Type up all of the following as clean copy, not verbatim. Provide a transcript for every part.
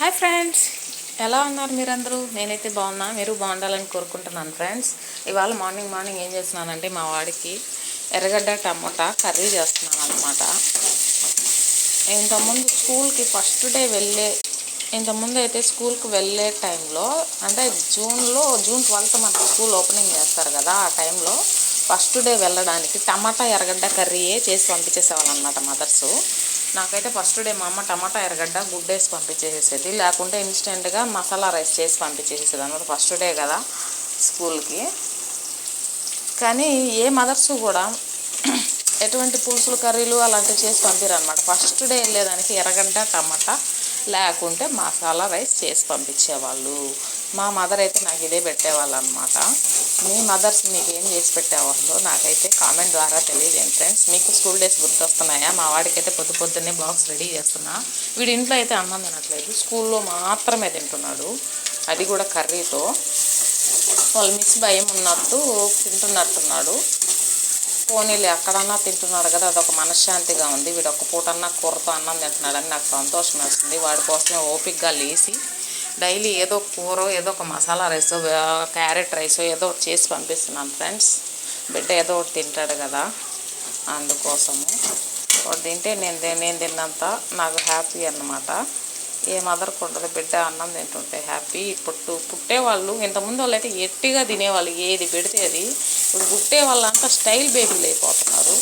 Hi friends, ఎలా ఉన్నారు మీరందరూ? నేనైతే బాగున్నా, మీరు బాగుండాలని కోరుకుంటున్నాను ఫ్రెండ్స్. ఇవాళ మార్నింగ్ ఏం చేస్తున్నానంటే మా వాడికి ఎర్రగడ్డ టమోటా కర్రీ చేస్తున్నాను అనమాట. ఇంతకుముందు స్కూల్కి ఫస్ట్ డే ఇంతకుముందు అయితే స్కూల్కి వెళ్ళే టైంలో, అంటే జూన్ 12th మనకి స్కూల్ ఓపెనింగ్ చేస్తారు కదా, ఆ టైంలో ఫస్ట్ డే వెళ్ళడానికి టమాటా ఎర్రగడ్డ కర్రీయే చేసి పంపించేసేవాళ్ళు అనమాట మదర్సు. నాకైతే ఫస్ట్ డే మా అమ్మ టమాటా ఎర్రగడ్డ గుడ్డేసి పంపించేసేది, లేకుంటే ఇన్స్టెంట్గా మసాలా రైస్ చేసి పంపించేసేది అనమాట ఫస్ట్ డే కదా స్కూల్కి. కానీ ఏ మదర్సు కూడా ఎటువంటి పులుసులు కర్రీలు అలాంటివి చేసి పంపిరు అనమాట. ఫస్ట్ డే వెళ్ళేదానికి ఎర్రగడ్డ టమాటా లేకుంటే మసాలా రైస్ చేసి పంపించేవాళ్ళు. మా మదర్ అయితే నాకు ఇదే పెట్టేవాళ్ళు అనమాట. మీ మదర్స్ మీకు ఏం చేసి పెట్టేవాళ్ళు నాకైతే కామెంట్ ద్వారా తెలియజేయండి ఫ్రెండ్స్. మీకు స్కూల్ డేస్ గుర్తొస్తున్నాయా? మా వాడికి అయితే పొద్దున్నే బాక్స్ రెడీ చేస్తున్నా. వీడి ఇంట్లో అయితే అన్నం తినట్లేదు, స్కూల్లో మాత్రమే తింటున్నాడు, అది కూడా కర్రీతో. వాళ్ళు మిస్ భయం ఉన్నట్టు తింటున్నట్టున్నాడు. పోనీలే, అక్కడన్నా తింటున్నాడు కదా, అదొక మనశ్శాంతిగా ఉంది. వీడు ఒక్క పూటన్నా కూరతో అన్నం తింటున్నాడని నాకు సంతోషం వేస్తుంది. వాడి కోసమే ఓపికగా లేచి డైలీ ఏదో కూర, ఏదో ఒక మసాలా రైస్, క్యారెట్ రైస్ ఏదో ఒకటి చేసి పంపిస్తున్నాను ఫ్రెండ్స్. బిడ్డ ఏదో ఒకటి తింటాడు కదా, అందుకోసము. వాడు తింటే నేను తిన్నంత నాకు హ్యాపీ అన్నమాట. ఏ మదర్కు ఉండదు బిడ్డ అన్నం తింటుంటే హ్యాపీ. పుట్టేవాళ్ళు ఇంతకుముందు వాళ్ళు అయితే ఎట్టిగా తినేవాళ్ళు, ఏది పెడితే అది. ఇప్పుడు పుట్టే వాళ్ళంతా స్టైల్ బేబీలు అయిపోతున్నారు.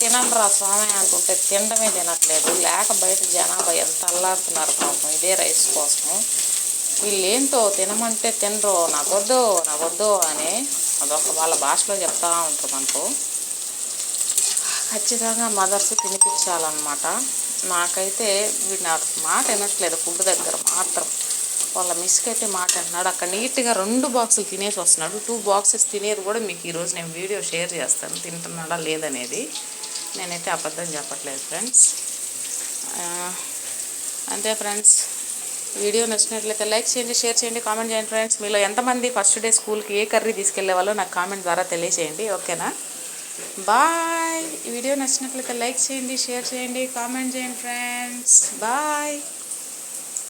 తినండ్రా స్వామి అంటుంటే తినడమే తినట్లేదు. లేక బయట జనాభా ఎంత అల్లాడుతున్నారు పాపం ఇదే రైస్ కోసము. వీళ్ళేంటో తినమంటే తినరు, నాకొద్దు అని అదొక వాళ్ళ భాషలో చెప్తా ఉంటారు మనకు. ఖచ్చితంగా మదర్స్ తినిపించాలన్నమాట. నాకైతే వీడు నా మాట వినట్లేదు ఫుడ్ దగ్గర మాత్రం. వాళ్ళ మిస్కి అయితే మాట అన్నాడు. అక్కడ నీట్గా 2 బాక్సులు తినేసి వస్తున్నాడు. 2 బాక్సెస్ తినేది కూడా మీకు ఈరోజు నేను వీడియో షేర్ చేస్తాను, తింటున్నాడా లేదనేది. నేనైతే అబద్ధం చెప్పట్లేదు ఫ్రెండ్స్. అంతే ఫ్రెండ్స్. వీడియో నచ్చినట్లయితే లైక్ చేయండి, షేర్ చేయండి, కామెంట్ చేయండి ఫ్రెండ్స్. మీలో ఎంతమంది ఫస్ట్ డే స్కూల్కి ఏ కర్రీ తీసుకెళ్లే వాళ్ళో నాకు కామెంట్ ద్వారా తెలియజేయండి, ఓకేనా? బాయ్. ఈ వీడియో నచ్చినట్లయితే లైక్ చేయండి, షేర్ చేయండి, కామెంట్ చేయండి ఫ్రెండ్స్. బాయ్.